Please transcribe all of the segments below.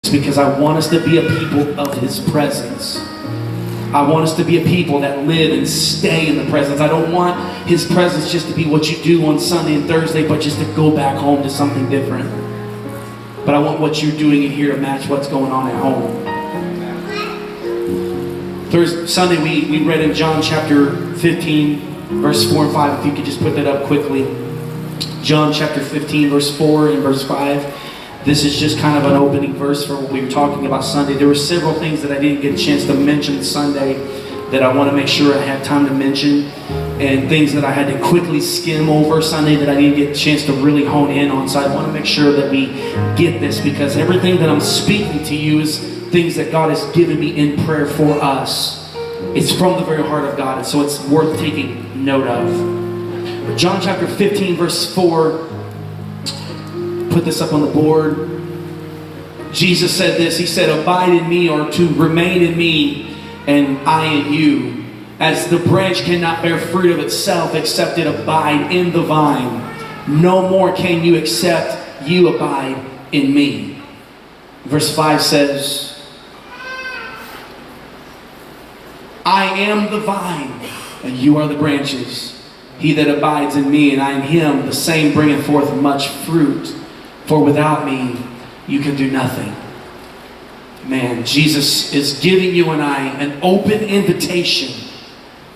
because I want us to be a people of His presence. I want us to be a people that live and stay in the presence. I don't want His presence just to be what you do on Sunday and Thursday, but just to go back home to something different. But I want what you're doing in here to match what's going on at home. Sunday we read in John chapter 15, verse 4 and 5. If you could just put that up quickly. John chapter 15, verse 4 and verse 5. This is just kind of an opening verse for what we were talking about Sunday. There were several things that I didn't get a chance to mention Sunday that I want to make sure I had time to mention, and things that I had to quickly skim over Sunday that I didn't get a chance to really hone in on. So I want to make sure that we get this, because everything that I'm speaking to you is things that God has given me in prayer for us. It's from the very heart of God, and so it's worth taking note of. But John chapter 15, verse 4. Put this up on the board. Jesus said this. He said, abide in me, or to remain in me, and I in you. As the branch cannot bear fruit of itself except it abide in the vine, no more can you except you abide in me. Verse 5 says, I am the vine, and you are the branches. He that abides in me, and I in him, the same bringeth forth much fruit. For without me, you can do nothing. Man, Jesus is giving you and I an open invitation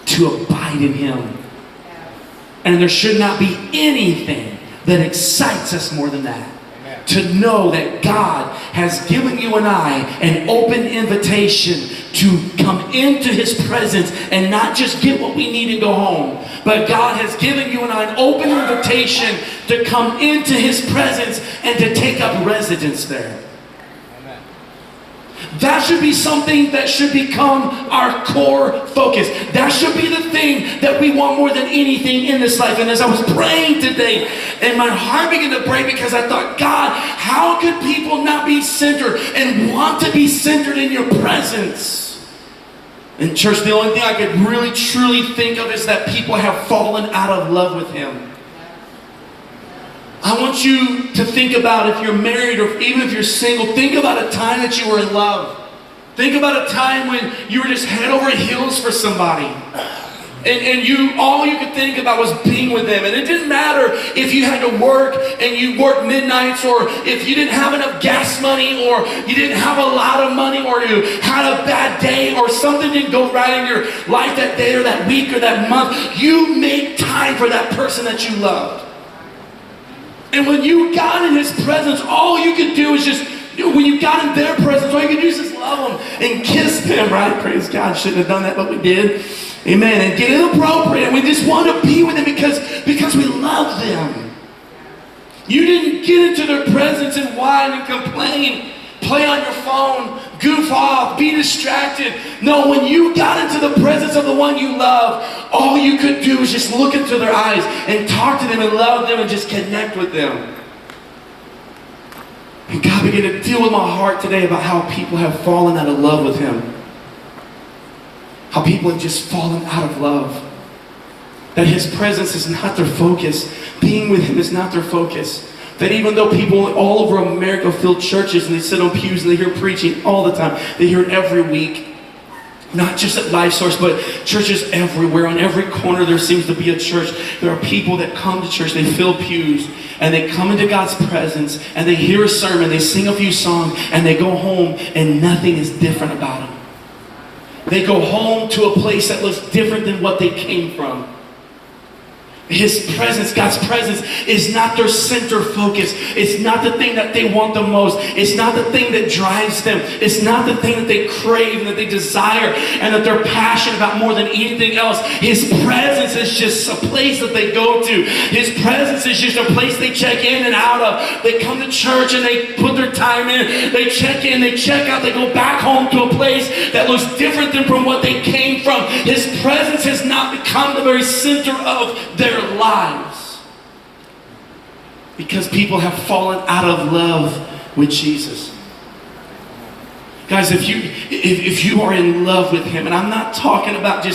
to abide in Him. And there should not be anything that excites us more than that. Amen. To know that God has given you and I an open invitation to come into His presence and not just get what we need and go home. But God has given you and I an open invitation to come into His presence and to take up residence there. Amen. That should be something that should become our core focus. That should be the thing that we want more than anything in this life. And as I was praying today, and my heart began to break, because I thought, God, how could people not be centered and want to be centered in your presence? In church, the only thing I could really truly think of is that people have fallen out of love with Him. I want you to think about, if you're married or even if you're single, think about a time that you were in love. Think about a time when you were just head over heels for somebody. And all you could think about was being with them. And it didn't matter if you had to work and you worked midnights, or if you didn't have enough gas money, or you didn't have a lot of money, or you had a bad day, or something didn't go right in your life that day or that week or that month. You made time for that person that you loved. And when you got in His presence, all you could do is just, when you got in their presence, all you could do is just love them and kiss them, right? Praise God. Shouldn't have done that, but we did. Amen. And get inappropriate. We just want to be with them because we love them. You didn't get into their presence and whine and complain, play on your phone, goof off, be distracted. No, when you got into the presence of the one you love, all you could do was just look into their eyes and talk to them and love them and just connect with them. And God began to deal with my heart today about how people have fallen out of love with Him. How people have just fallen out of love. That His presence is not their focus. Being with Him is not their focus. That even though people all over America fill churches and they sit on pews and they hear preaching all the time, they hear it every week. Not just at LiFeSource, but churches everywhere. On every corner there seems to be a church. There are people that come to church, they fill pews, and they come into God's presence, and they hear a sermon, they sing a few songs, and they go home, and nothing is different about them. They go home to a place that looks different than what they came from. His presence, God's presence, is not their center focus. It's not the thing that they want the most. It's not the thing that drives them. It's not the thing that they crave and that they desire and that they're passionate about more than anything else. His presence is just a place that they go to. His presence is just a place they check in and out of. They come to church and they put their time in. They check in, they check out, they go back home to a place that looks different than from what they came from. His presence has not become the very center of their lives, because people have fallen out of love with Jesus. Guys, if you are in love with him, and I'm not talking about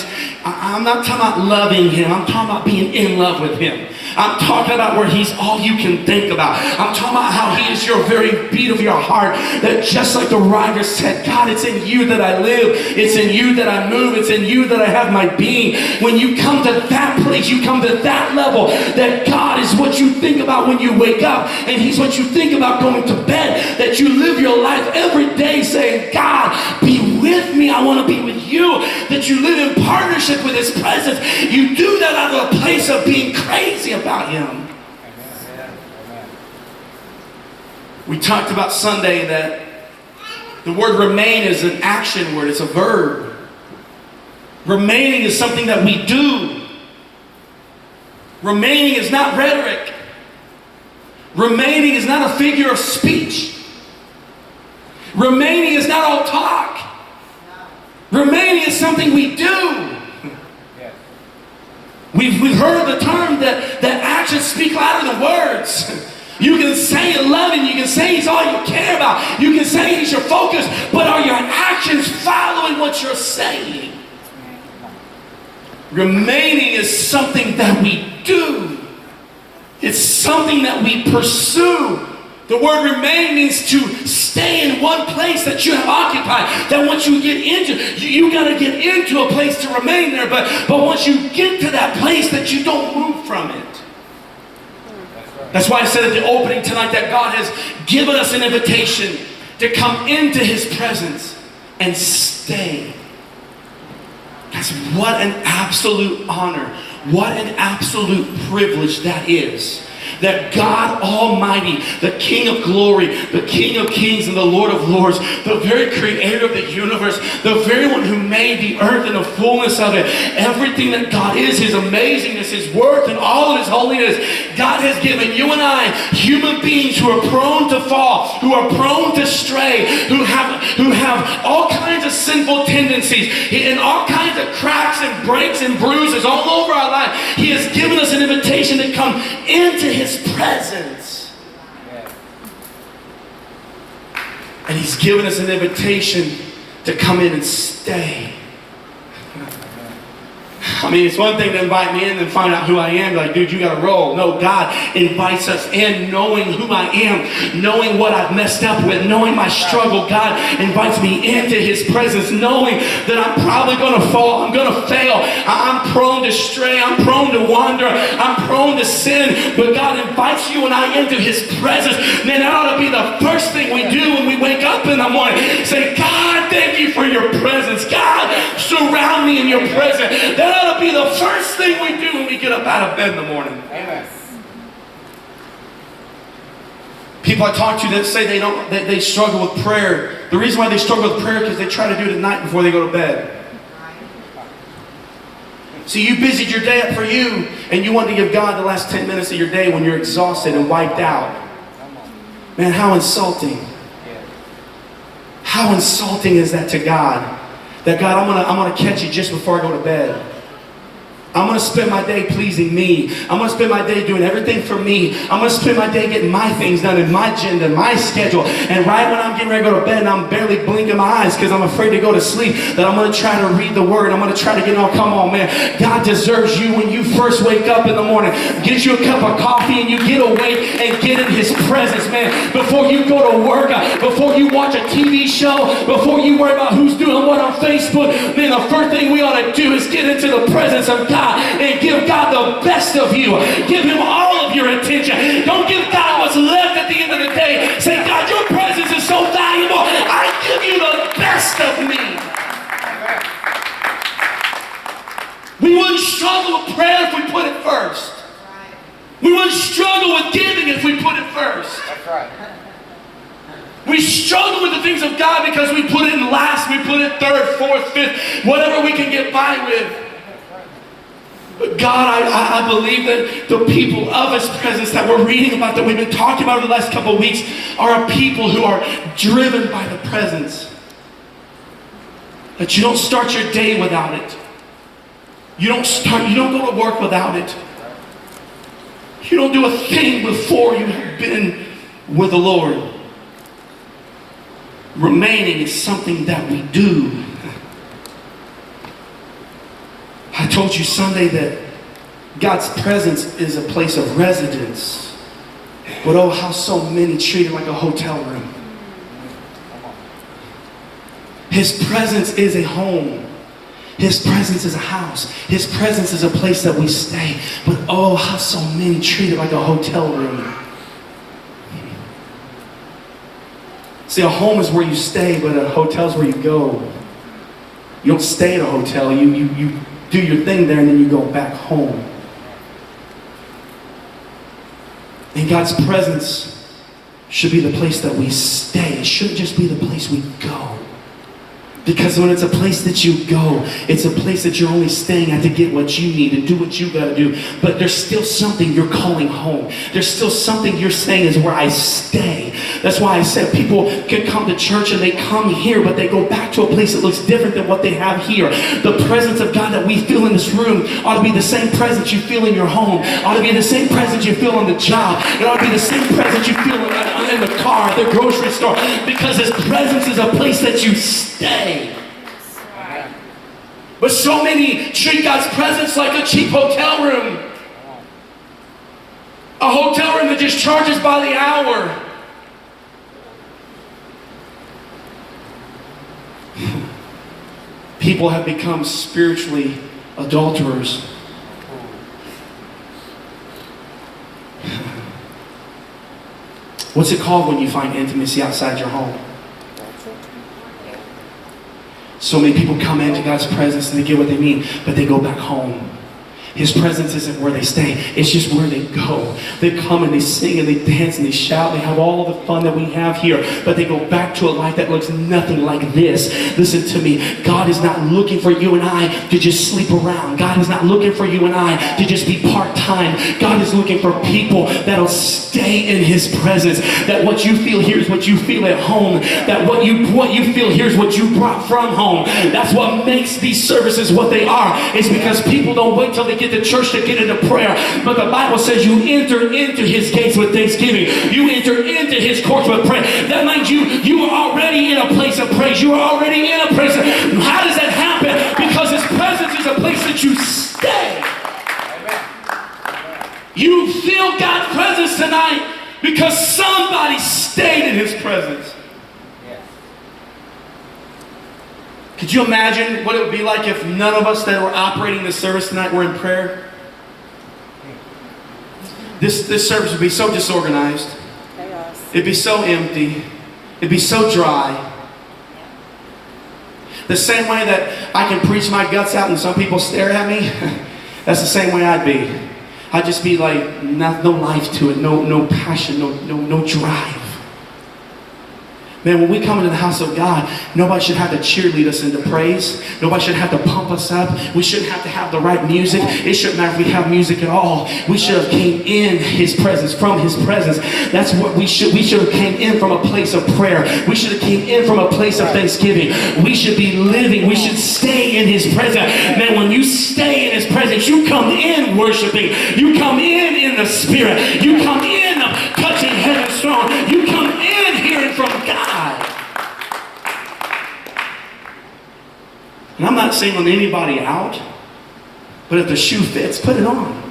loving him, I'm talking about being in love with him. I'm talking about where he's all you can think about. I'm talking about how he is your very beat of your heart. That just like the writer said, God, it's in you that I live. It's in you that I move. It's in you that I have my being. When you come to that place, you come to that level, that God is what you think about when you wake up, and he's what you think about going to bed. That you live your life every day saying, God, be with me. I want to be with you. That you live in partnership with his presence. You do that out of a place of being crazy about him. Amen. We talked about Sunday that the word remain is an action word. It's a verb. Remaining is something that we do. Remaining is not rhetoric. Remaining is not a figure of speech. Remaining is not all talk. Remaining is something we do. We've heard the term that actions speak louder than words. You can say you love him, you can say he's all you care about, you can say he's your focus, but are your actions following what you're saying? Remaining is something that we do. It's something that we pursue. The word remain means to stay in one place that you have occupied. That once you get into, you got to get into a place to remain there. But once you get to that place, that you don't move from it. That's why I said at the opening tonight that God has given us an invitation to come into his presence and stay. That's what an absolute honor. What an absolute privilege that is. That God Almighty, the King of glory, the King of kings and the Lord of lords, the very creator of the universe, the very one who made the earth and the fullness of it, everything that God is, his amazingness, his worth, and all of his holiness, God has given you and I, human beings who are prone to fall, who are prone to stray, who have all kinds of sinful tendencies, and all kinds of cracks and breaks and bruises all over our life. He has given us an invitation to come into his presence. And he's given us an invitation to come in and stay. I mean, it's one thing to invite me in and find out who I am. Like, dude, you got to roll. No, God invites us in knowing who I am, knowing what I've messed up with, knowing my struggle. God invites me into his presence, knowing that I'm probably going to fall. I'm going to fail. I'm prone to stray. I'm prone to wander. I'm prone to sin. But God invites you and I into his presence. Man, that ought to be the first thing we do when we wake up in the morning. Say, God, thank you for your presence. God, surround me in your presence. That ought to be the first thing we do when we get up out of bed in the morning. Amen. People I talk to that say they struggle with prayer. The reason why they struggle with prayer is because they try to do it at night before they go to bed. See, you busied your day up for you, and you want to give God the last 10 minutes of your day when you're exhausted and wiped out. Man, how insulting. How insulting is that to God? That God, I'm gonna catch you just before I go to bed. I'm going to spend my day pleasing me. I'm going to spend my day doing everything for me. I'm going to spend my day getting my things done in my agenda, my schedule. And right when I'm getting ready to go to bed and I'm barely blinking my eyes because I'm afraid to go to sleep, that I'm going to try to read the word. I'm going to try to get on. Come on, man. God deserves you when you first wake up in the morning. Get you a cup of coffee and you get awake and get in his presence, man. Before you go to work, before you watch a TV show, before you worry about who's doing what on Facebook, man, the first thing we ought to do is get into the presence of God. And give God the best of you. Give him all of your attention. Don't give God what's left at the end of the day. Say, God, your presence is so valuable. I give you the best of me. We wouldn't struggle with prayer if we put it first. We wouldn't struggle with giving if we put it first. That's right. We struggle with the things of God because we put it in last, we put it third, fourth, fifth, whatever we can get by with. But God, I believe that the people of his presence that we're reading about, that we've been talking about over the last couple of weeks, are a people who are driven by the presence. That you don't start your day without it. You don't go to work without it. You don't do a thing before you have been with the Lord. Remaining is something that we do. I told you Sunday that God's presence is a place of residence. But oh, how so many treat it like a hotel room. His presence is a home. His presence is a house. His presence is a place that we stay. But oh, how so many treat it like a hotel room. See, a home is where you stay, but a hotel is where you go. You don't stay at a hotel. You do your thing there and then you go back home. And God's presence should be the place that we stay. It shouldn't just be the place we go. Because when it's a place that you go, it's a place that you're only staying at to get what you need and do what you got to do. But there's still something you're calling home. There's still something you're saying is where I stay. That's why I said people can come to church and they come here, but they go back to a place that looks different than what they have here. The presence of God that we feel in this room ought to be the same presence you feel in your home. Ought to be the same presence you feel on the job. It ought to be the same presence you feel in the car, at the grocery store. Because His presence is a place that you stay. But so many treat God's presence like a cheap hotel room. A hotel room that just charges by the hour. People have become spiritually adulterers. What's it called when you find intimacy outside your home? So many people come into God's presence and they get what they need, but they go back home. His presence isn't where they stay. It's just where they go. They come and they sing and they dance and they shout. They have all of the fun that we have here. But they go back to a life that looks nothing like this. Listen to me. God is not looking for you and I to just sleep around. God is not looking for you and I to just be part-time. God is looking for people that'll stay in His presence. That what you feel here is what you feel at home. That what you feel here is what you brought from home. That's what makes these services what they are. It's because people don't wait till they get to church to get into prayer. But the Bible says you enter into His gates with thanksgiving. You enter into His courts with prayer. That means you are already in a place of praise. You are already in a place of... How does that happen? Because His presence is a place that you stay. You feel God's presence tonight because somebody stayed in His presence. Could you imagine what it would be like if none of us that were operating this service tonight were in prayer? This service would be so disorganized. It'd be so empty. It'd be so dry. The same way that I can preach my guts out and some people stare at me, that's the same way I'd be. I'd just be like, no life to it, no passion, no drive. Man, when we come into the house of God, nobody should have to cheerlead us into praise. Nobody should have to pump us up. We shouldn't have to have the right music. It shouldn't matter if we have music at all. We should have came in His presence, from His presence. That's what we should have came in from a place of prayer. We should have came in from a place of thanksgiving. We should be living. We should stay in His presence. Man, when you stay in His presence, you come in worshiping. You come in the Spirit. You come in touching heaven's throne. You come in hearing from God. And I'm not singling anybody out, but if the shoe fits, put it on.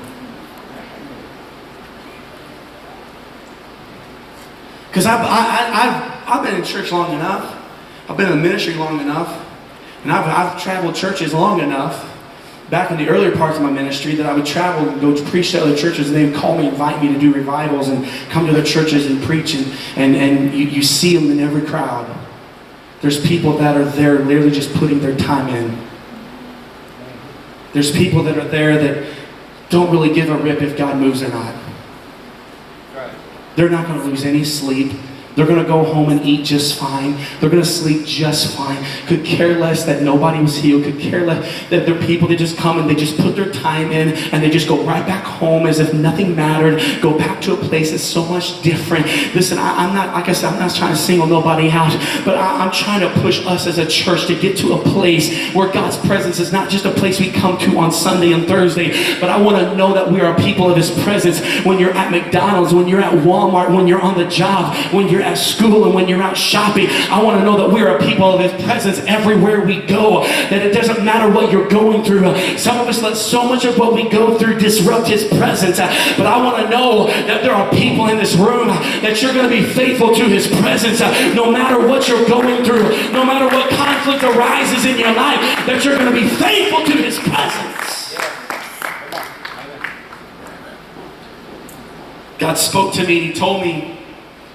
Because I've been in church long enough. I've been in ministry long enough. And I've traveled churches long enough, back in the earlier parts of my ministry, that I would travel and go to preach to other churches, and they would call me, invite me to do revivals and come to their churches and preach, and you see them in every crowd. There's people that are there literally just putting their time in. There's people that are there that don't really give a rip if God moves or not. They're not going to lose any sleep. They're going to go home and eat just fine. They're going to sleep just fine. Could care less that nobody was healed. Could care less that they're people that just come and they just put their time in and they just go right back home as if nothing mattered. Go back to a place that's so much different. Listen, I'm not, like I said, I'm not trying to single nobody out, but I'm trying to push us as a church to get to a place where God's presence is not just a place we come to on Sunday and Thursday, but I want to know that we are people of His presence when you're at McDonald's, when you're at Walmart, when you're on the job, when you're at school and when you're out shopping. I want to know that we're a people of His presence everywhere we go. That it doesn't matter what you're going through. Some of us let so much of what we go through disrupt His presence. But I want to know that there are people in this room that you're going to be faithful to His presence. No matter what you're going through, no matter what conflict arises in your life, that you're going to be faithful to His presence. God spoke to me and He told me,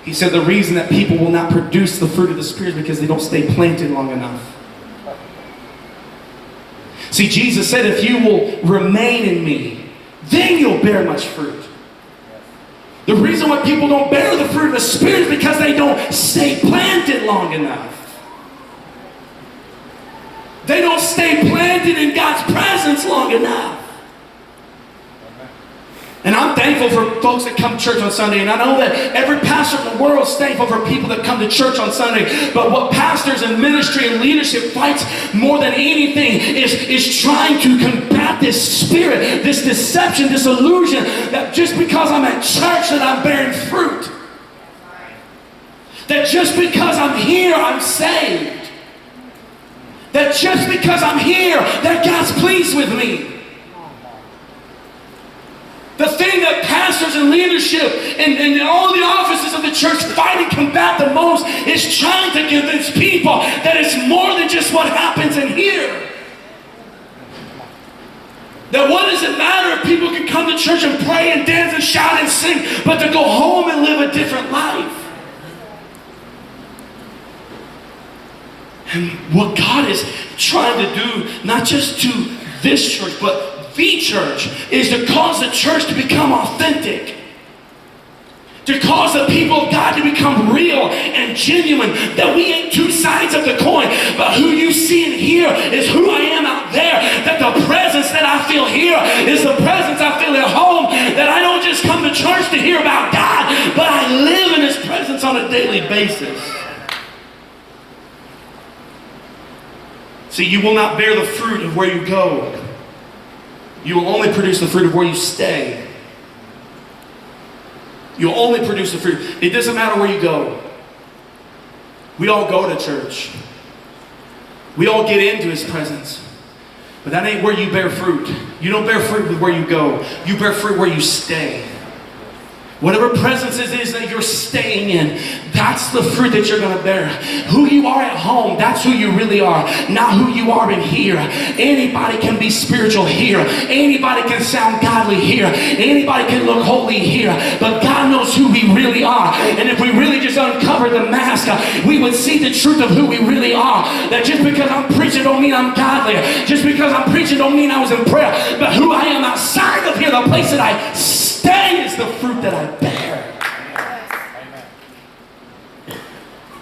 He said the reason that people will not produce the fruit of the Spirit is because they don't stay planted long enough. See, Jesus said, if you will remain in me, then you'll bear much fruit. The reason why people don't bear the fruit of the Spirit is because they don't stay planted long enough. They don't stay planted in God's presence long enough. And I'm thankful for folks that come to church on Sunday. And I know that every pastor in the world is thankful for people that come to church on Sunday. But what pastors and ministry and leadership fights more than anything is trying to combat this spirit, this deception, this illusion that just because I'm at church that I'm bearing fruit. That just because I'm here, I'm saved. That just because I'm here, that God's pleased with me. The thing that pastors and leadership and all the offices of the church fight and combat the most is trying to convince people that it's more than just what happens in here. That what does it matter if people can come to church and pray and dance and shout and sing, but to go home and live a different life? And what God is trying to do, not just to this church, but the church, is to cause the church to become authentic. To cause the people of God to become real and genuine. That we ain't two sides of the coin, but who you see and hear is who I am out there. That the presence that I feel here is the presence I feel at home. That I don't just come to church to hear about God, but I live in His presence on a daily basis. See, you will not bear the fruit of where you go. You will only produce the fruit of where you stay. You'll only produce the fruit. It doesn't matter where you go. We all go to church. We all get into His presence. But that ain't where you bear fruit. You don't bear fruit with where you go. You bear fruit where you stay. Whatever presence it is that you're staying in, that's the fruit that you're going to bear. Who you are at home, that's who you really are, not who you are in here. Anybody can be spiritual here. Anybody can sound godly here. Anybody can look holy here. But God knows who we really are. And if we really just uncover the mask, we would see the truth of who we really are. That just because I'm preaching don't mean I'm godly. Just because I'm preaching don't mean I was in prayer. But who I am outside of here, the place that I stay, is the fruit that I bear.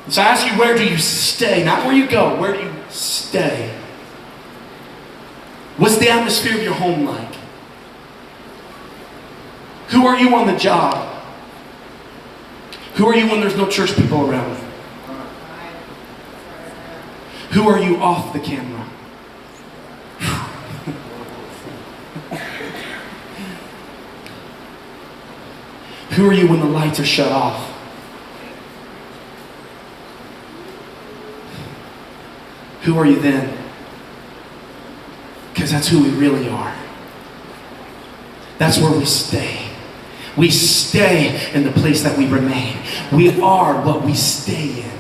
So I ask you, where do you stay? Not where you go, where do you stay? What's the atmosphere of your home like? Who are you on the job? Who are you when there's no church people around? Who are you off the camera? Who are you when the lights are shut off? Who are you then? Because that's who we really are. That's where we stay. We stay in the place that we remain. We are what we stay in.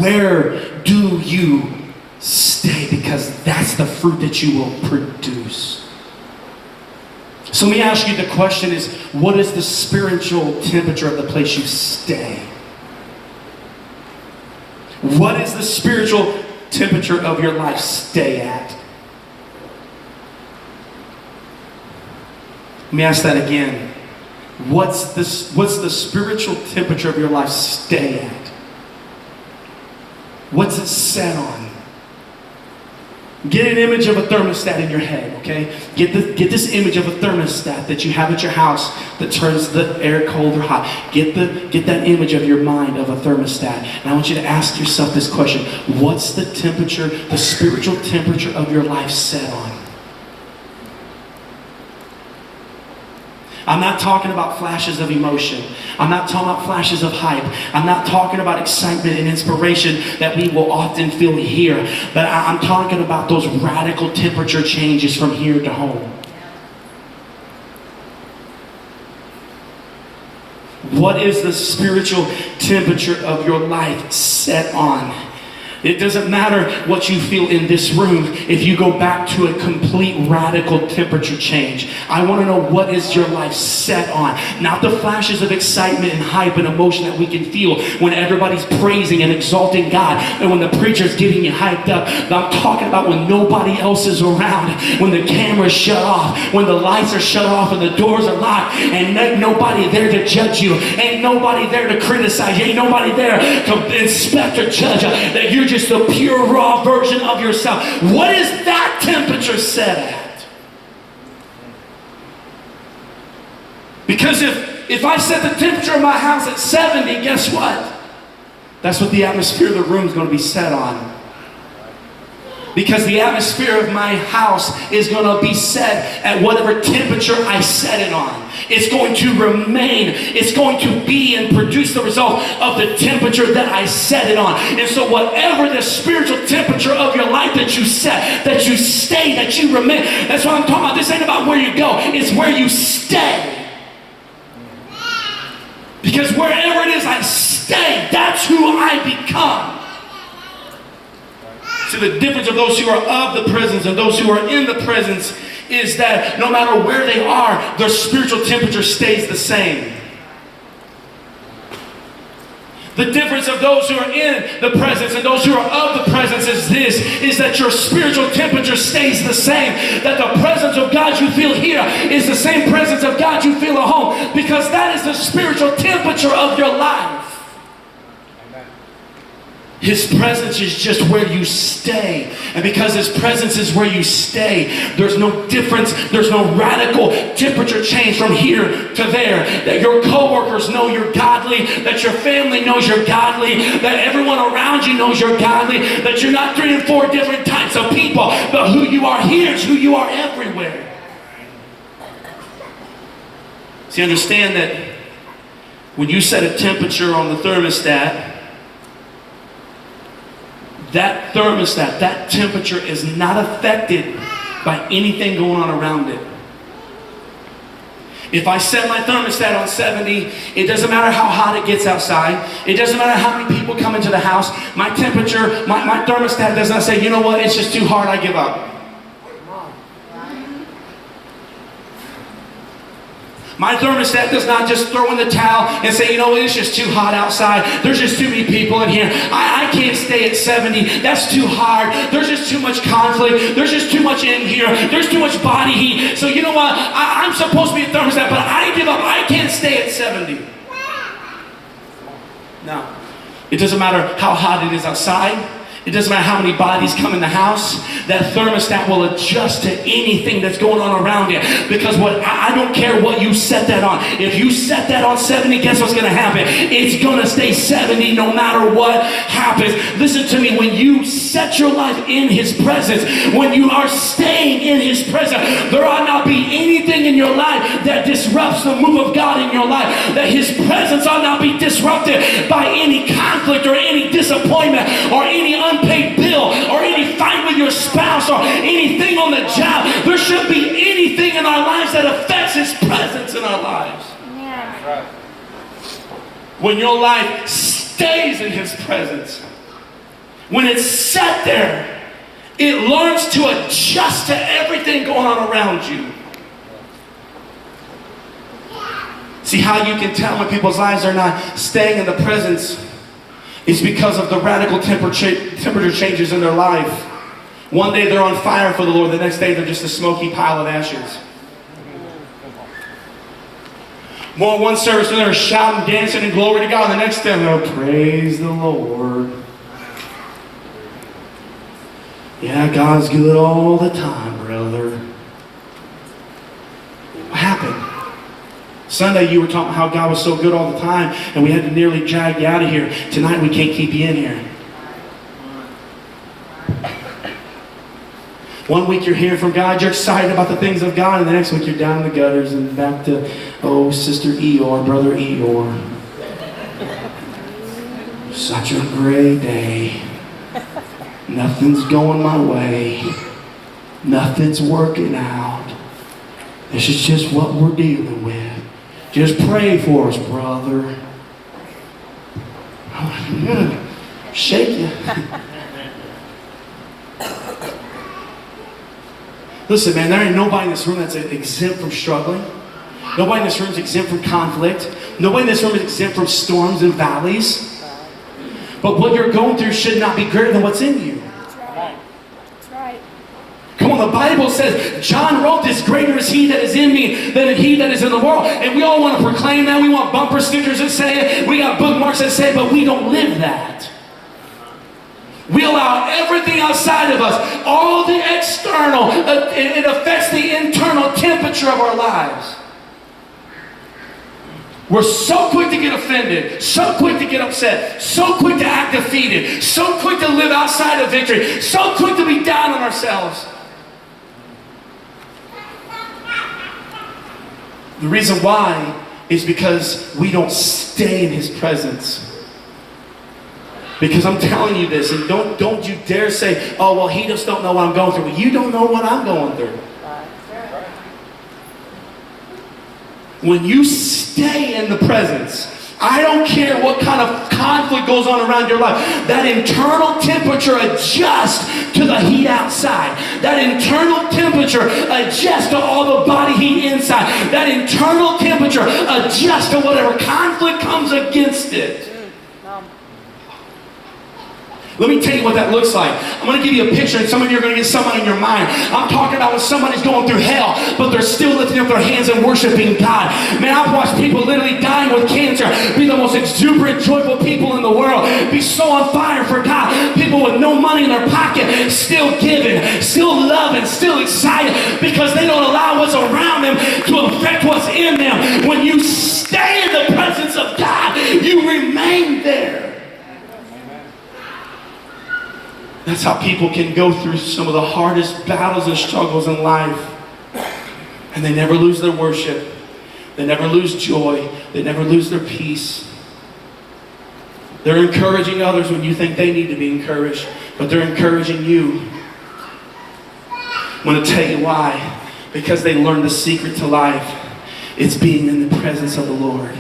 Where do you stay? Because that's the fruit that you will produce. So let me ask you, the question is, what is the spiritual temperature of the place you stay? What is the spiritual temperature of your life stay at? Let me ask that again. What's the spiritual temperature of your life stay at? What's it set on? Get an image of a thermostat in your head, okay? Get this image of a thermostat that you have at your house that turns the air cold or hot. Get that image of your mind of a thermostat. And I want you to ask yourself this question. What's the temperature, the spiritual temperature of your life set on? I'm not talking about flashes of emotion. I'm not talking about flashes of hype. I'm not talking about excitement and inspiration that we will often feel here. But I'm talking about those radical temperature changes from here to home. What is the spiritual temperature of your life set on? It doesn't matter what you feel in this room if you go back to a complete radical temperature change. I want to know, what is your life set on? Not the flashes of excitement and hype and emotion that we can feel when everybody's praising and exalting God and when the preacher's getting you hyped up. But I'm talking about when nobody else is around, when the camera's shut off, when the lights are shut off and the doors are locked, and ain't nobody there to judge you, ain't nobody there to criticize you, ain't nobody there to inspect or judge you, that you're just the pure raw version of yourself. What is that temperature set at? Because if I set the temperature of my house at 70, guess what? That's what the atmosphere of the room is going to be set on. Because the atmosphere of my house is going to be set at whatever temperature I set it on. It's going to remain. It's going to be and produce the result of the temperature that I set it on. And so whatever the spiritual temperature of your life that you set, that you stay, that you remain, that's what I'm talking about. This ain't about where you go. It's where you stay. Because wherever it is I stay, that's who I become. See, the difference of those who are of the presence and those who are in the presence is that no matter where they are, their spiritual temperature stays the same. The difference of those who are in the presence and those who are of the presence is this, is that your spiritual temperature stays the same. That the presence of God you feel here is the same presence of God you feel at home, because that is the spiritual temperature of your life. His presence is just where you stay. And because His presence is where you stay, there's no difference, there's no radical temperature change from here to there. That your coworkers know you're godly, that your family knows you're godly, that everyone around you knows you're godly, that you're not 3 and 4 different types of people, but who you are here is who you are everywhere. See, understand that when you set a temperature on the thermostat, that thermostat, that temperature is not affected by anything going on around it. If I set my thermostat on 70, it doesn't matter how hot it gets outside. It doesn't matter how many people come into the house. My temperature, my thermostat does not say, you know what, it's just too hard, I give up. My thermostat does not just throw in the towel and say, you know what, it's just too hot outside. There's just too many people in here. I can't stay at 70. That's too hard. There's just too much conflict. There's just too much in here. There's too much body heat. So you know what, I'm supposed to be a thermostat, but I give up. I can't stay at 70. No. It doesn't matter how hot it is outside. It doesn't matter how many bodies come in the house. That thermostat will adjust to anything that's going on around it. Because I don't care what you set that on. If you set that on 70, guess what's going to happen? It's going to stay 70 no matter what happens. Listen to me. When you set your life in His presence, when you are staying in His presence, there ought not be anything in your life that disrupts the move of God in your life. That His presence ought not be disrupted by any conflict or any disappointment or any unpaid bill or any fight with your spouse or anything on the job. There shouldn't be anything in our lives that affects His presence in our lives. Yeah. When your life stays in His presence, when it's set there, it learns to adjust to everything going on around you. See how you can tell when people's lives are not staying in the presence? It's because of the radical temperature changes in their life. One day they're on fire for the Lord. The next day they're just a smoky pile of ashes. One service they're shouting, dancing, and glory to God. The next day they'll praise the Lord. Yeah, God's good all the time, brother. What happened? Sunday you were talking how God was so good all the time and we had to nearly drag you out of here. Tonight we can't keep you in here. One week you're hearing from God, you're excited about the things of God, and the next week you're down in the gutters and back to, oh, Sister Eeyore, Brother Eeyore. Such a great day. Nothing's going my way. Nothing's working out. This is just what we're dealing with. Just pray for us, brother. I'm gonna shake you. Listen, man, there ain't nobody in this room that's exempt from struggling. Nobody in this room is exempt from conflict. Nobody in this room is exempt from storms and valleys. But what you're going through should not be greater than what's in you. That's right. That's right. Come on, the Bible says, John wrote this, greater is he that is in me than he that is in the world. And we all want to proclaim that. We want bumper stickers that say it. We got bookmarks that say it, but we don't live that. We allow everything outside of us, all the external, it affects the internal temperature of our lives. We're so quick to get offended, so quick to get upset, so quick to act defeated, so quick to live outside of victory, so quick to be down on ourselves. The reason why is because we don't stay in His presence. Because I'm telling you this, and don't you dare say, oh, well, he just don't know what I'm going through. Well, you don't know what I'm going through. When you stay in the presence, I don't care what kind of conflict goes on around your life, that internal temperature adjusts to the heat outside. That internal temperature adjusts to all the body heat inside. That internal temperature adjusts to whatever conflict comes against it. Let me tell you what that looks like. I'm going to give you a picture, and some of you are going to get someone in your mind. I'm talking about when somebody's going through hell, but they're still lifting up their hands and worshiping God. Man, I've watched people literally dying with cancer be the most exuberant, joyful people in the world, be so on fire for God. People with no money in their pocket, still giving, still loving, still excited, because they don't allow what's around them to affect what's in them. When you stay in the presence of God, you remain there. That's how people can go through some of the hardest battles and struggles in life. And they never lose their worship. They never lose joy. They never lose their peace. They're encouraging others when you think they need to be encouraged. But they're encouraging you. I'm going to tell you why. Because they learned the secret to life. It's being in the presence of the Lord.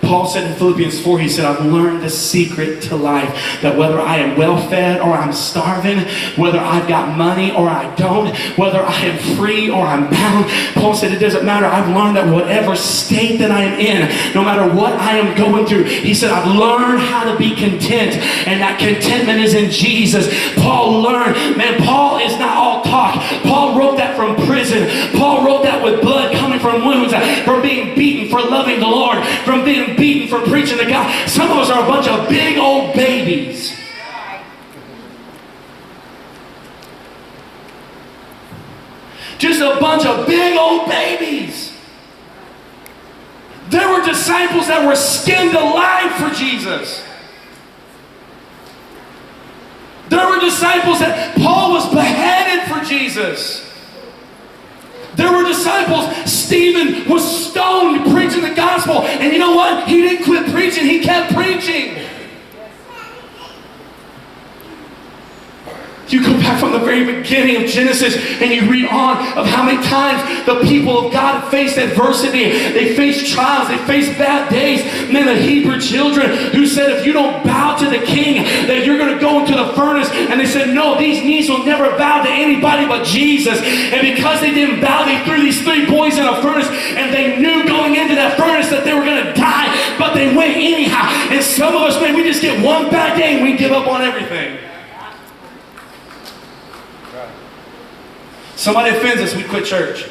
Paul said in Philippians 4, he said, I've learned the secret to life, that whether I am well-fed or I'm starving, whether I've got money or I don't, whether I am free or I'm bound, Paul said it doesn't matter. I've learned that whatever state that I am in, no matter what I am going through, he said, I've learned how to be content, and that contentment is in Jesus. Paul learned, man, Paul is not all talk. Paul wrote that from prison. Paul wrote that with blood coming from wounds, from being beaten for loving the Lord, from being beaten for preaching to God. Some of us are a bunch of big old babies. Just a bunch of big old babies. There were disciples that were skinned alive for Jesus. There were disciples that Paul was beheaded for Jesus. There were disciples. Stephen was stoned preaching the gospel. And you know what? He didn't quit preaching. He kept preaching. You go back from the very beginning of Genesis and you read on of how many times the people of God faced adversity. They faced trials. They faced bad days. And then the Hebrew children who said, if you don't bow to the king, that you're going to go into the furnace. And they said, no, these knees will never bow to anybody but Jesus. And because they didn't bow, they threw these 3 boys in a furnace. And they knew going into that furnace that they were going to die. But they went anyhow. And some of us, man, we just get one bad day and we give up on everything. Somebody offends us, we quit church.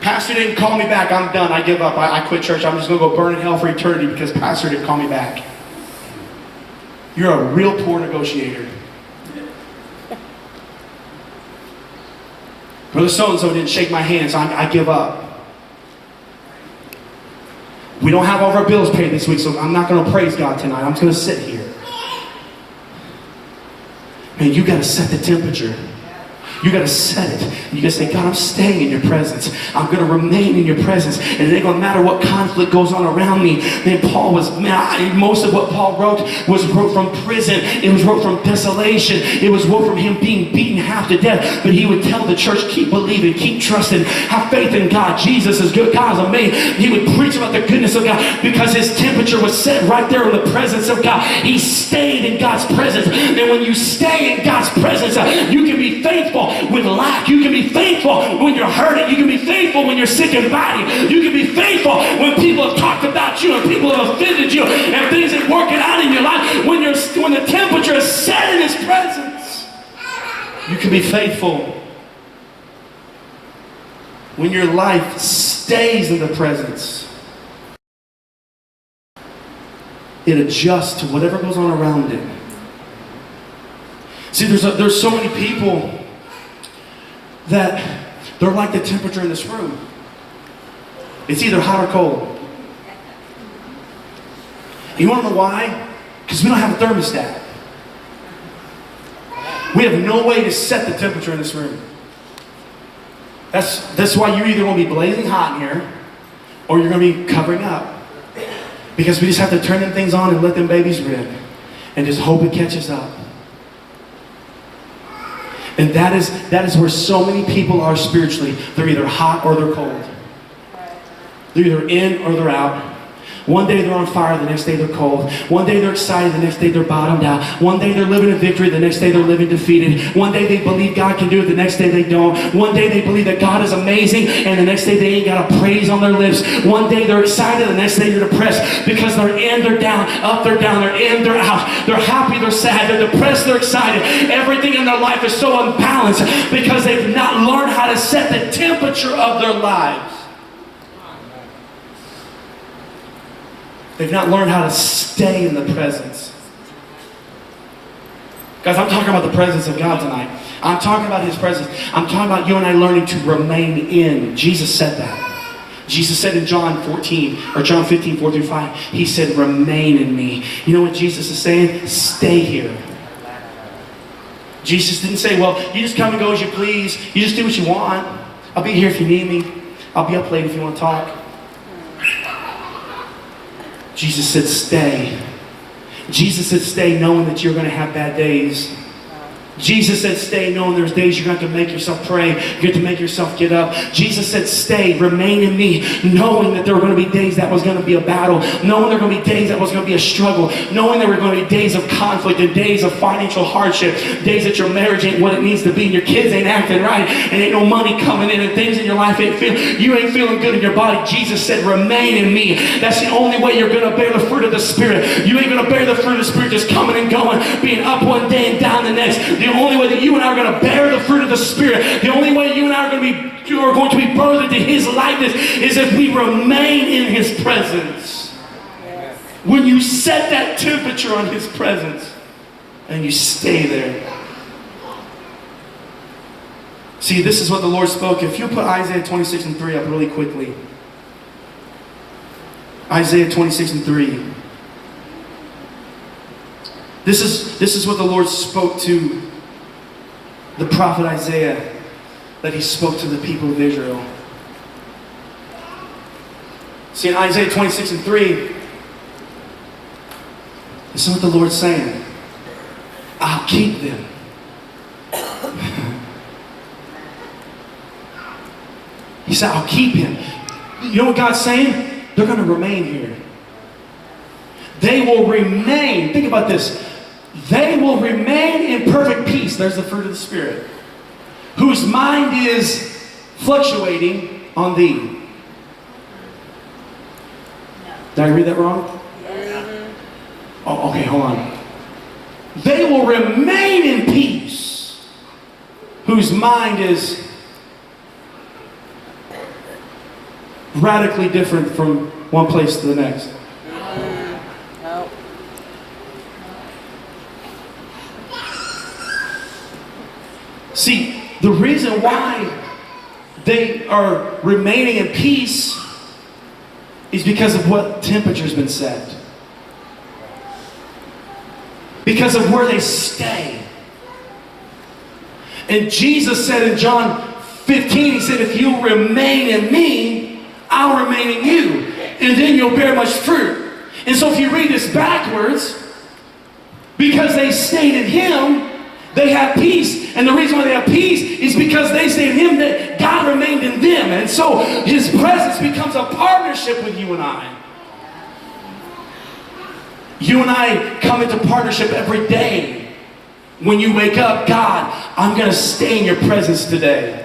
Pastor didn't call me back, I'm done, I give up, I quit church, I'm just going to go burn in hell for eternity because pastor didn't call me back. You're a real poor negotiator. Brother so-and-so didn't shake my hand, so I give up. We don't have all of our bills paid this week, so I'm not going to praise God tonight, I'm just going to sit here. And you got to set the temperature. You got to set it. You got to say, God, I'm staying in your presence. I'm going to remain in your presence. And it ain't going to matter what conflict goes on around me. And Paul was, most of what Paul wrote was wrote from prison. It was wrote from desolation. It was wrote from him being beaten half to death. But he would tell the church, keep believing, keep trusting, have faith in God. Jesus is good. God is amazing. He would preach about the goodness of God because his temperature was set right there in the presence of God. He stayed in God's presence. And when you stay in God's presence, you can be faithful with lack. You can be faithful when you're hurting. You can be faithful when you're sick in body. You can be faithful when people have talked about you and people have offended you and things ain't working out in your life. When the temperature is set in his presence, you can be faithful. When your life stays in the presence, it adjusts to whatever goes on around it. See, there's so many people that they're like the temperature in this room. It's either hot or cold. You want to know why? Because we don't have a thermostat. We have no way to set the temperature in this room. That's why you're either going to be blazing hot in here or you're going to be covering up. Because we just have to turn them things on and let them babies rip and just hope it catches up. And that is where so many people are spiritually. They're either hot or they're cold. They're either in or they're out. One day they're on fire, the next day they're cold. One day they're excited, the next day they're bottomed out. One day they're living in victory, the next day they're living defeated. One day they believe God can do it, the next day they don't. One day they believe that God is amazing, and the next day they ain't got a praise on their lips. One day they're excited, the next day they're depressed because they're in, they're down, up, they're down, they're in, they're out. They're happy, they're sad, they're depressed, they're excited. Everything in their life is so unbalanced because they've not learned how to set the temperature of their lives. They've not learned how to stay in the presence. Guys, I'm talking about the presence of God tonight. I'm talking about his presence. I'm talking about you and I learning to remain in. Jesus said that. Jesus said in John 15, 4 through 5, he said, remain in me. You know what Jesus is saying? Stay here. Jesus didn't say, well, you just come and go as you please. You just do what you want. I'll be here if you need me. I'll be up late if you want to talk. Jesus said, stay. Jesus said, stay knowing that you're going to have bad days. Jesus said, stay knowing there's days you're going to have to make yourself pray. You have to make yourself get up. Jesus said, stay, remain in me, knowing that there were going to be days that was going to be a battle, knowing there were going to be days that was going to be a struggle, knowing there were going to be days of conflict and days of financial hardship, days that your marriage ain't what it needs to be and your kids ain't acting right and ain't no money coming in and things in your life you ain't feeling good in your body. Jesus said, remain in me. That's the only way you're going to bear the fruit of the Spirit. You ain't going to bear the fruit of the Spirit just coming and going, being up one day and down the next. The only way that you and I are going to bear the fruit of the Spirit, the only way you and I are going to be birthed into his likeness is if we remain in his presence. Yes. When you set that temperature on his presence and you stay there. See, this is what the Lord spoke. If you put Isaiah 26 and 3 up really quickly. Isaiah 26 and 3. This is what the Lord spoke to the prophet Isaiah, that he spoke to the people of Israel. See, in Isaiah 26 and 3, this is what the Lord's saying. I'll keep them. He said, I'll keep him. You know what God's saying? They're going to remain here. They will remain. Think about this. They will remain in perfect peace. There's the fruit of the Spirit. Whose mind is fluctuating on thee. Did I read that wrong? Yes. Oh, okay, hold on. They will remain in peace. Whose mind is radically different from one place to the next. No. See, the reason why they are remaining in peace is because of what temperature's been set. Because of where they stay. And Jesus said in John 15, he said, if you remain in me, I'll remain in you. And then you'll bear much fruit. And so if you read this backwards, because they stayed in him, they have peace. And the reason why they have peace is because they stayed in him, that God remained in them. And so his presence becomes a partnership with you and I. You and I come into partnership every day. When you wake up, God, I'm going to stay in your presence today.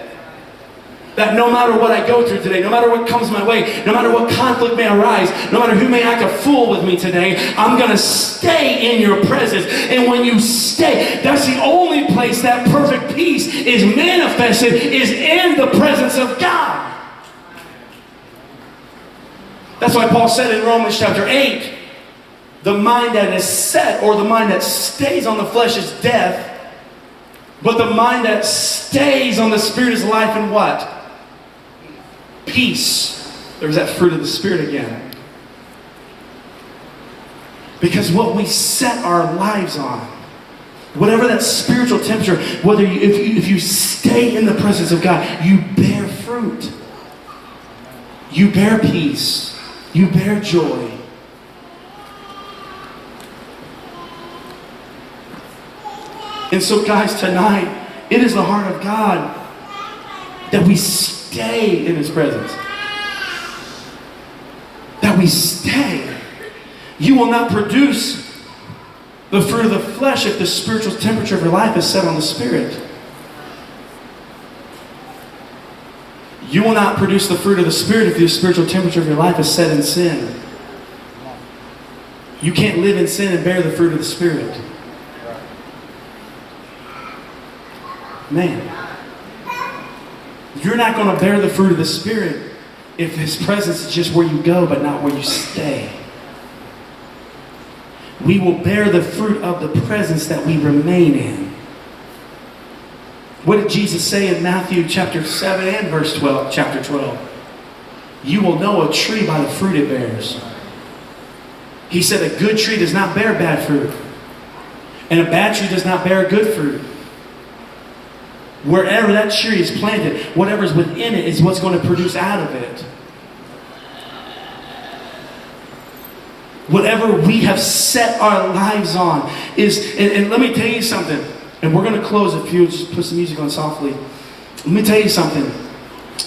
That no matter what I go through today, no matter what comes my way, no matter what conflict may arise, no matter who may act a fool with me today, I'm going to stay in your presence. And when you stay, that's the only place that perfect peace is manifested, is in the presence of God. That's why Paul said in Romans chapter 8, the mind that is set, or the mind that stays on the flesh, is death, but the mind that stays on the Spirit is life and what? Peace. There's that fruit of the Spirit again. Because what we set our lives on, whatever that spiritual temperature, whether if you stay in the presence of God, you bear fruit. You bear peace. You bear joy. And so guys, tonight, it is the heart of God that we stay in his presence. That we stay. You will not produce the fruit of the flesh if the spiritual temperature of your life is set on the Spirit. You will not produce the fruit of the Spirit if the spiritual temperature of your life is set in sin. You can't live in sin and bear the fruit of the Spirit. Man, you're not going to bear the fruit of the Spirit if his presence is just where you go but not where you stay. We will bear the fruit of the presence that we remain in. What did Jesus say in Matthew chapter 7 and verse 12, chapter 12? You will know a tree by the fruit it bears. He said a good tree does not bear bad fruit, and a bad tree does not bear good fruit. Wherever that tree is planted, whatever's within it is what's going to produce out of it. Whatever we have set our lives on is, and let me tell you something, and we're going to close if you just put some music on softly. Let me tell you something.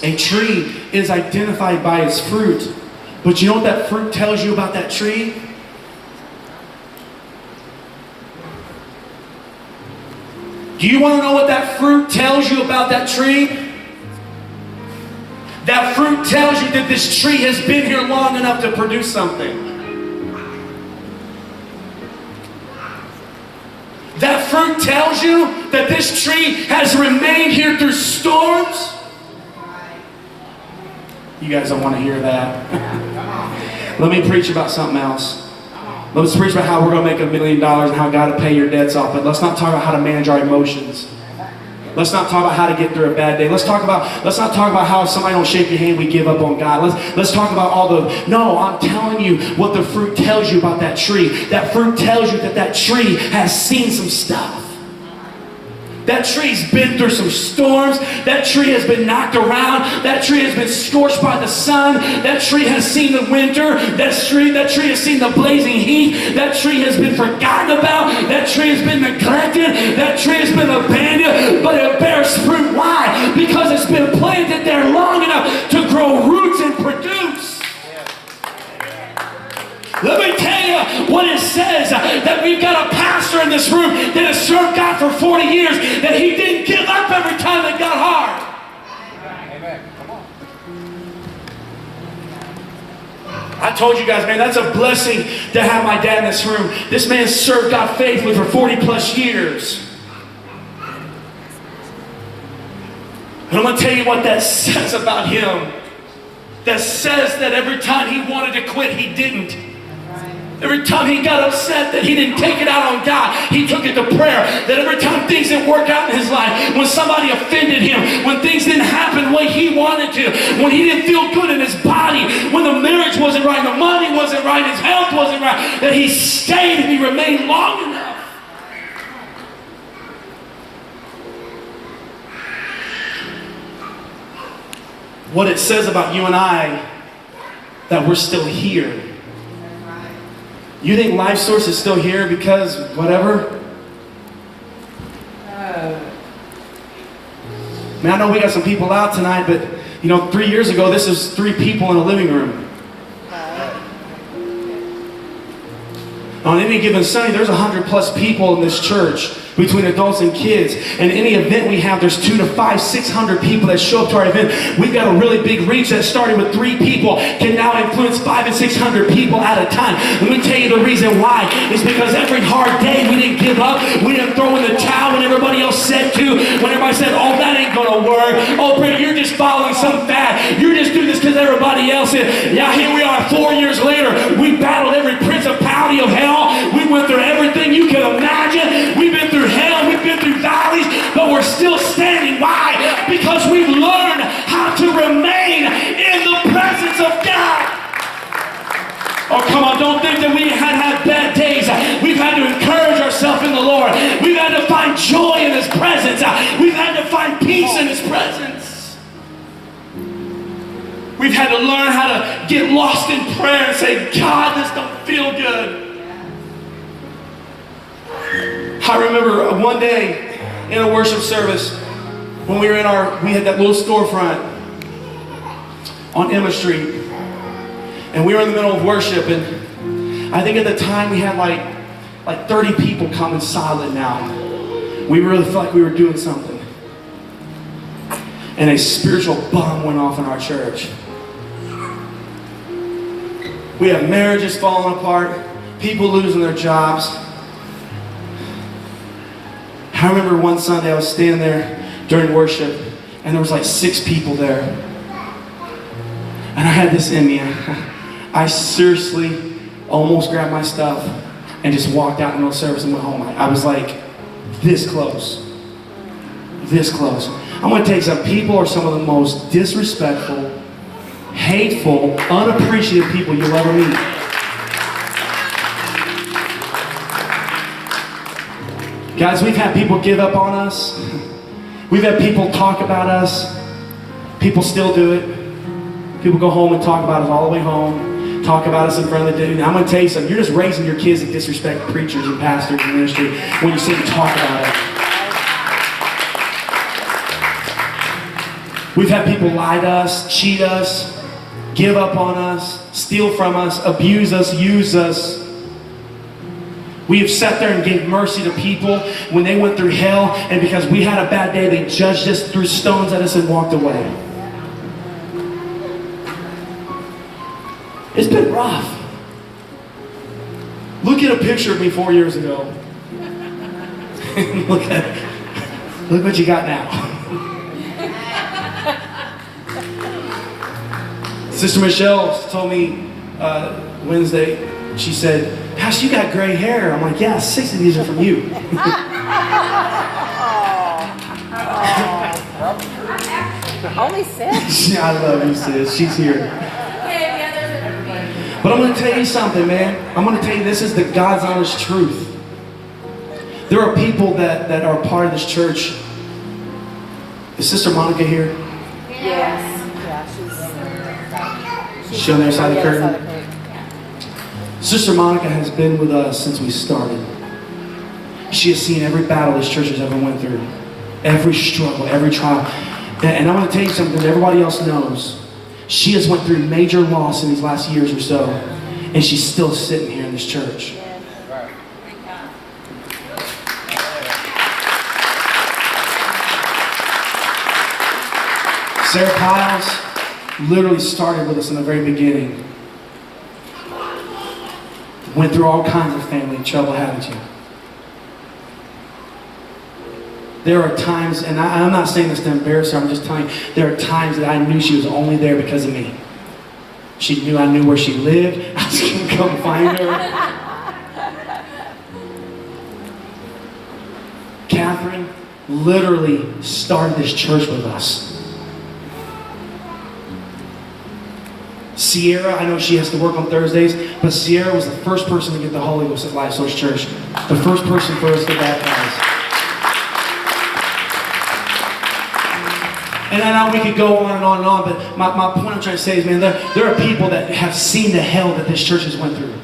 A tree is identified by its fruit. But you know what that fruit tells you about that tree? Do you want to know what that fruit tells you about that tree? That fruit tells you that this tree has been here long enough to produce something. That fruit tells you that this tree has remained here through storms. You guys don't want to hear that. Let me preach about something else. Let's preach about how we're going to make $1 million and how God will pay your debts off. But let's not talk about how to manage our emotions. Let's not talk about how to get through a bad day. Let's not talk about how if somebody don't shake your hand, we give up on God. Let's talk about all the... No, I'm telling you what the fruit tells you about that tree. That fruit tells you that that tree has seen some stuff. That tree's been through some storms. That tree has been knocked around. That tree has been scorched by the sun. That tree has seen the winter. That tree has seen the blazing heat. That tree has been forgotten about. That tree has been neglected. That tree has been abandoned. But it bears fruit. Why? Because it's been planted there long enough to grow roots and produce. Let me tell you what it says, that we've got a pastor in this room that has served God for 40 years, that he didn't give up every time it got hard. Amen. Come on. I told you guys, man, that's a blessing to have my dad in this room. This man served God faithfully for 40 plus years. And I'm going to tell you what that says about him. That says that every time he wanted to quit, he didn't. Every time he got upset that he didn't take it out on God, he took it to prayer. That every time things didn't work out in his life, when somebody offended him, when things didn't happen the way he wanted to, when he didn't feel good in his body, when the marriage wasn't right, the money wasn't right, his health wasn't right, that he stayed and he remained long enough. what it says about you and I that we're still here. You think LiFeSource is still here because whatever? Man, I know we got some people out tonight, but 3 years ago, this was 3 people in a living room. On any given Sunday, there's 100+ people in this church, between adults and kids. And any event we have, there's 200 to 500, 600 people that show up to our event. We've got a really big reach that started with 3 people, can now influence 500 and 600 people at a time. Let me tell you the reason why. It's because every hard day we didn't give up. We didn't throw in the towel when everybody else said to. When everybody said, oh, that ain't gonna work. Oh, Brent, you're just following some fad. You're just doing this because everybody else is. Yeah, here we are 4 years later. We battled every principality of hell. We went through everything you can imagine. We've been through hell, we've been through valleys, but we're still standing. Why? Because we've learned how to remain in the presence of God. Oh, come on, don't think that we had bad days. We've had to encourage ourselves in the Lord. We've had to find joy in His presence. We've had to find peace in His presence. We've had to learn how to get lost in prayer and say, God, this don't feel good. I remember one day in a worship service when we had that little storefront on Emma Street, and we were in the middle of worship, and I think at the time we had like 30 people coming silent now. We really felt like we were doing something, and a spiritual bomb went off in our church. We have marriages falling apart, people losing their jobs. I remember one Sunday I was standing there during worship, and there was like 6 people there. And I had this in me. I seriously almost grabbed my stuff and just walked out in the middle of service and went home. I was like this close. This close. I'm going to tell you some people are some of the most disrespectful, hateful, unappreciative people you'll ever meet. Guys, we've had people give up on us. We've had people talk about us. People still do it. People go home and talk about us all the way home. Talk about us in front of the dude. I'm going to tell you something. You're just raising your kids to disrespect preachers and pastors and ministry when you sit and talk about it. We've had people lie to us, cheat us, give up on us, steal from us, abuse us, use us. We have sat there and gave mercy to people when they went through hell, and because we had a bad day, they judged us, threw stones at us, and walked away. It's been rough. Look at a picture of me 4 years ago. Look what you got now. Sister Michelle told me Wednesday, she said, Pastor, you got gray hair. I'm like, yeah, 6 of these are from you. Only 6? I love you, sis. She's here. But I'm going to tell you something, man. I'm going to tell you this is the God's honest truth. There are people that are part of this church. Is Sister Monica here? Yes. Yeah, she's on the other side of the curtain. Sister Monica has been with us since we started. She has seen every battle this church has ever went through. Every struggle, every trial. And I want to tell you something that everybody else knows. She has went through major loss in these last years or so. And she's still sitting here in this church. Sarah Piles literally started with us in the very beginning. Went through all kinds of family trouble, haven't you? There are times, and I'm not saying this to embarrass her, I'm just telling you, there are times that I knew she was only there because of me. She knew I knew where she lived. I was going to come find her. Catherine literally started this church with us. Sierra, I know she has to work on Thursdays, but Sierra was the first person to get the Holy Ghost at LiFeSource Church. The first person for us to baptize. And I know we could go on and on and on, but my point I'm trying to say is, man, there are people that have seen the hell that this church has went through.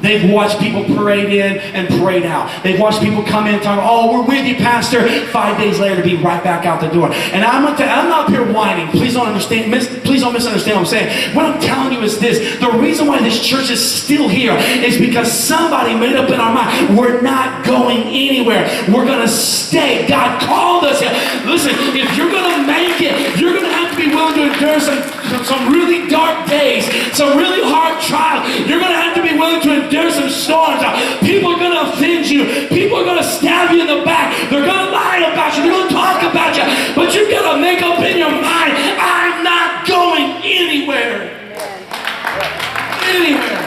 They've watched people parade in and parade out. They've watched people come in and talk, oh, we're with you, Pastor. 5 days later, be right back out the door. And I'm not up here whining. Please don't misunderstand what I'm saying. What I'm telling you is this. The reason why this church is still here is because somebody made up in our mind, we're not going anywhere. We're going to stay. God called us here. Listen, if you're going to make it, you're going to have to be willing to endure some really dark days, some really hard trials. You're going to have to be willing to endure some storms. People are going to offend you. People are going to stab you in the back. They're going to lie about you. They're going to talk about you. But you've got to make up in your mind, I'm not going anywhere. Anywhere.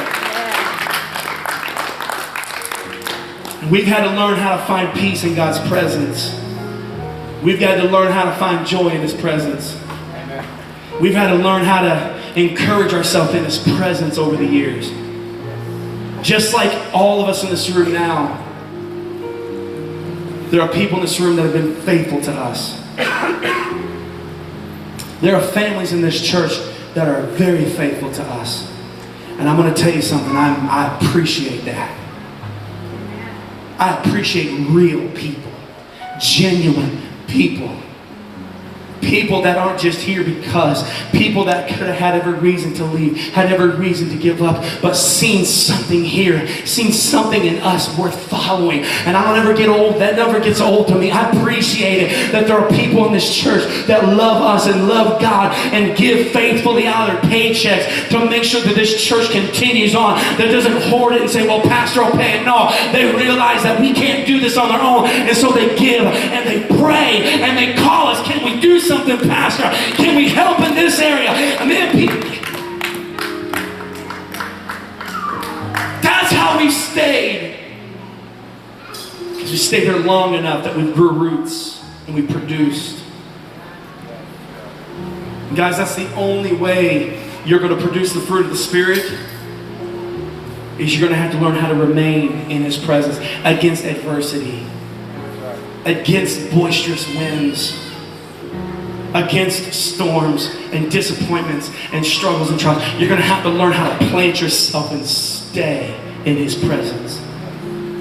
And we've had to learn how to find peace in God's presence. We've got to learn how to find joy in His presence. We've had to learn how to encourage ourselves in His presence over the years. Just like all of us in this room now, there are people in this room that have been faithful to us. There are families in this church that are very faithful to us. And I'm going to tell you something, I appreciate that. I appreciate real people, genuine people. People that aren't just here because, people that could have had every reason to leave, had every reason to give up, but seen something here, seen something in us worth following. And I don't ever get old, that never gets old to me. I appreciate it that there are people in this church that love us and love God and give faithfully out of their paychecks to make sure that this church continues on, that doesn't hoard it and say, well, Pastor will pay it. No, they realize that we can't do this on their own, and so they give and they pray and they call us, can we do something, Pastor? Can we help in this area? And then people, that's how we stayed. Because we stayed here long enough that we grew roots and we produced. And guys, that's the only way you're going to produce the fruit of the Spirit, is you're going to have to learn how to remain in His presence against adversity, against boisterous winds, against storms and disappointments and struggles and trials. You're going to have to learn how to plant yourself and stay in His presence.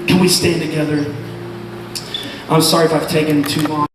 Can we stand together? I'm sorry if I've taken too long.